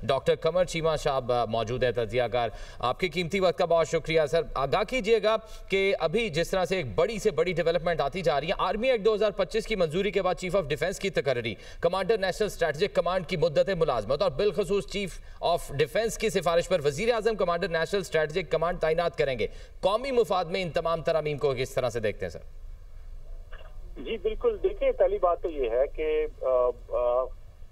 Doctor कमर चीमा साहब मौजूद है, तजियाकार। आपके कीमती वक्त का बहुत शुक्रिया सर। आगाह कीजिएगा कि अभी जिस तरह से एक बड़ी से बड़ी डेवलपमेंट आती जा रही है, आर्मी एक्ट 2025 की मंजूरी के बाद चीफ ऑफ डिफेंस की तकर्री, कमांडर नेशनल स्ट्रेटेजिक कमांड की मुद्दत मुलाजमत और बिलखसूस चीफ ऑफ डिफेंस की सिफारिश पर वजीर आजम कमांडर नेशनल स्ट्रेटेजिक कमांड तैनात करेंगे। कौमी मुफाद में इन तमाम तरामीम को किस तरह से देखते हैं सर? जी बिल्कुल, देखिए पहली बात तो ये है कि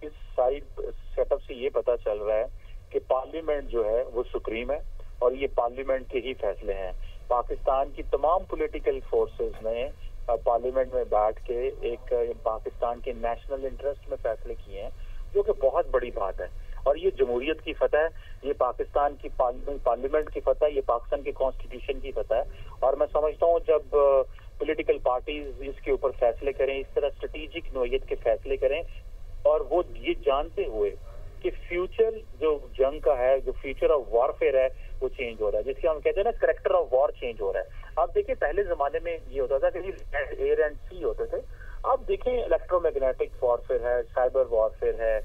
इस साइड सेटअप से ये पता चल रहा है कि पार्लियामेंट जो है वो सुप्रीम है और ये पार्लियामेंट के ही फैसले हैं। पाकिस्तान की तमाम पॉलिटिकल फोर्सेस ने पार्लियामेंट में बैठ के एक पाकिस्तान के नेशनल इंटरेस्ट में फैसले किए हैं, जो कि बहुत बड़ी बात है। और ये जमहूरियत की फतह है, ये पाकिस्तान की पार्लियामेंट की फतह है, ये पाकिस्तान के कॉन्स्टिट्यूशन की फतह है। और मैं समझता हूँ जब पॉलिटिकल पार्टीज इसके ऊपर फैसले करें, इस तरह स्ट्रेटेजिक नोयत के फैसले करें, और वो ये जानते हुए कि फ्यूचर जो जंग का है, जो फ्यूचर ऑफ वॉरफेयर है, वो चेंज हो रहा है, जिसके हम कहते हैं ना करेक्टर ऑफ वॉर चेंज हो रहा है। आप देखिए पहले जमाने में ये होता था कि एयर एंड सी होते थे। अब देखें इलेक्ट्रोमैग्नेटिक वॉरफेयर है, साइबर वॉरफेयर है,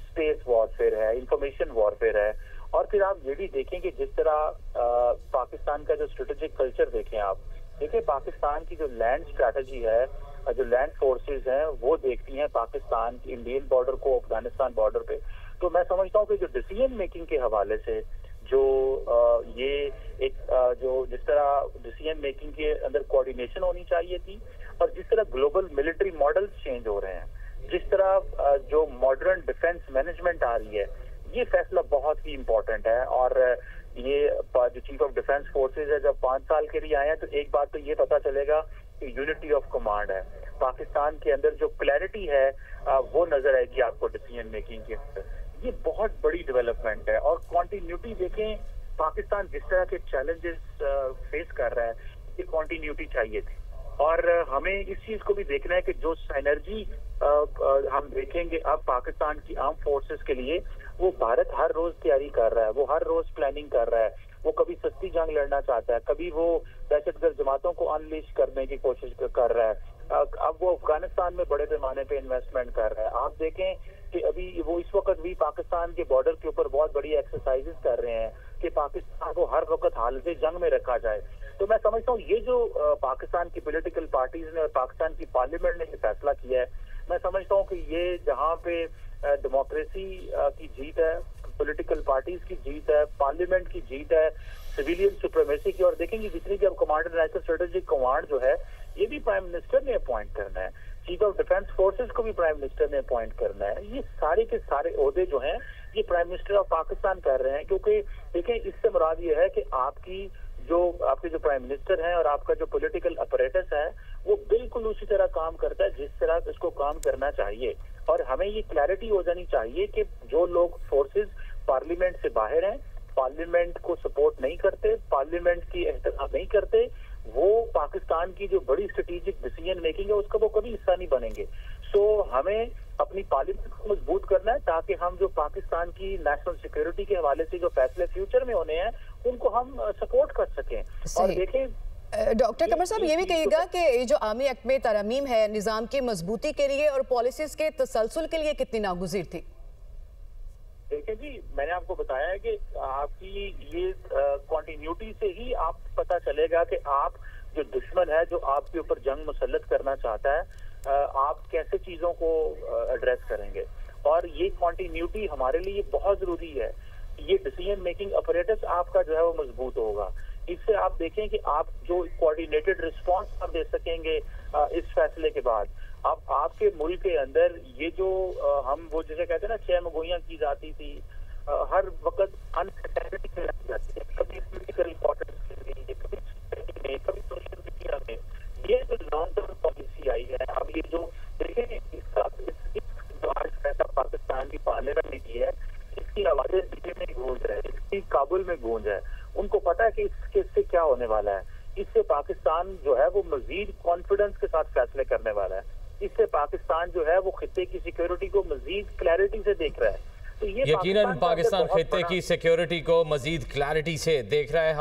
स्पेस वॉरफेयर है, इंफॉर्मेशन वॉरफेयर है। और फिर आप ये भी देखें कि जिस तरह पाकिस्तान का जो स्ट्रेटेजिक कल्चर देखें, आप देखिए पाकिस्तान की जो लैंड स्ट्रैटेजी है, जो लैंड फोर्सेस हैं, वो देखती हैं पाकिस्तान की इंडियन बॉर्डर को अफगानिस्तान बॉर्डर पे। तो मैं समझता हूँ कि जो डिसीजन मेकिंग के हवाले से जो ये एक जो जिस तरह डिसीजन मेकिंग के अंदर कोऑर्डिनेशन होनी चाहिए थी, और जिस तरह ग्लोबल मिलिट्री मॉडल्स चेंज हो रहे हैं, जिस तरह जो मॉडर्न डिफेंस मैनेजमेंट आ रही है, ये फैसला बहुत ही इम्पोर्टेंट है। और ये जो चीफ ऑफ डिफेंस फोर्सेज है, जब 5 साल के लिए आए हैं, तो एक बात तो ये पता चलेगा कि यूनिटी ऑफ कमांड है पाकिस्तान के अंदर, जो क्लैरिटी है वो नजर आएगी आपको डिसीजन मेकिंग के अंदर। ये बहुत बड़ी डेवलपमेंट है। और कॉन्टिन्यूटी देखें, पाकिस्तान जिस तरह के चैलेंजेस फेस कर रहा है, ये कॉन्टिन्यूटी चाहिए थी। और हमें इस चीज को भी देखना है कि जो एनर्जी हम देखेंगे अब पाकिस्तान की आर्म फोर्सेस के लिए, वो भारत हर रोज तैयारी कर रहा है, वो हर रोज प्लानिंग कर रहा है। वो कभी सस्ती जंग लड़ना चाहता है, कभी वो दहशतगर्द जमातों को अनलीश करने की कोशिश कर रहा है। अब वो अफगानिस्तान में बड़े पैमाने पे इन्वेस्टमेंट कर रहा है। आप देखें कि अभी वो इस वक्त भी पाकिस्तान के बॉर्डर के ऊपर बहुत बड़ी एक्सरसाइजेस कर रहे हैं कि पाकिस्तान को हर वक्त हालत जंग में रखा जाए। तो मैं समझता हूँ ये जो पाकिस्तान की पॉलिटिकल पार्टीज ने और पाकिस्तान की पार्लियामेंट ने फैसला किया है, मैं समझता हूँ कि ये जहाँ पे डेमोक्रेसी की जीत है, पॉलिटिकल पार्टीज की जीत है, पार्लियामेंट की जीत है, सिविलियन सुप्रीमेसी की। और देखेंगे जितनी भी अब कमांडर नेशनल स्ट्रेटेजिक कमांड जो है, ये भी प्राइम मिनिस्टर ने अपॉइंट करना है, चीफ ऑफ डिफेंस फोर्सेस को भी प्राइम मिनिस्टर ने अपॉइंट करना है। ये सारे के सारे ओहदे जो हैं, ये प्राइम मिनिस्टर ऑफ पाकिस्तान कर रहे हैं। क्योंकि देखें, इससे मुराद ये है कि आपके जो प्राइम मिनिस्टर हैं और आपका जो पॉलिटिकल अपरेटस है, वो बिल्कुल उसी तरह काम करता है जिस तरह इसको काम करना चाहिए। और हमें ये क्लैरिटी हो जानी चाहिए कि जो लोग फोर्सेस पार्लियामेंट से बाहर हैं, पार्लियामेंट को सपोर्ट नहीं करते, पार्लियामेंट की एहतराम नहीं करते, वो पाकिस्तान की जो बड़ी स्ट्रेटेजिक डिसीजन मेकिंग है उसका वो कभी हिस्सा नहीं बनेंगे। सो हमें अपनी पार्लियामेंट को मजबूत करना है, ताकि हम जो पाकिस्तान की नेशनल सिक्योरिटी के हवाले से जो फैसले फ्यूचर में होने हैं, उनको हम सपोर्ट कर सकें। और देखें डॉक्टर कमर साहब, ये भी कहिएगा कि जो आर्मी एक्ट में तरमीम है, निज़ाम की मजबूती के लिए और पॉलिसीज के तसलसल के लिए कितनी नागुज़ीर थी? देखिए जी, मैंने आपको बताया है कि आपकी ये कॉन्टिन्यूटी से ही आप पता चलेगा कि आप जो दुश्मन है, जो आपके ऊपर जंग मुसल्लत करना चाहता है, आप कैसे चीजों को एड्रेस करेंगे। और ये कॉन्टिन्यूटी हमारे लिए बहुत जरूरी है। ये डिसीजन मेकिंग अपरेटस आपका जो है वो मजबूत होगा। इससे आप देखें कि आप जो कोऑर्डिनेटेड रिस्पांस आप दे सकेंगे इस फैसले के बाद। अब आपके मुल्क के अंदर ये जो हम वो जैसे कहते हैं ना, 6 मगोइयां की जाती थी, हर वक्त अनसर्टेनिटी में रखी जाती है, कभी पॉलिटिकल इंपॉर्टेंस के लिए, कभी सोशल मीडिया में। ये जो लॉन्ग टर्म पॉलिसी आई है, अब ये जो देखें, इसका जो आज फैसला पाकिस्तान की पार्लियामेंट ने की है, इसकी आवाजें दिल्ली में गूंज है, इसकी काबुल में गूंज है। उनको पता है कि इससे क्या होने वाला है। इससे पाकिस्तान जो है वो मजीद कॉन्फिडेंस के साथ फैसले करने वाला है। इससे पाकिस्तान जो है वो खित्ते की सिक्योरिटी को मजीद क्लैरिटी से देख रहा है। तो ये यकीनन पाकिस्तान खित्ते की सिक्योरिटी को मजीद क्लैरिटी से देख रहा है।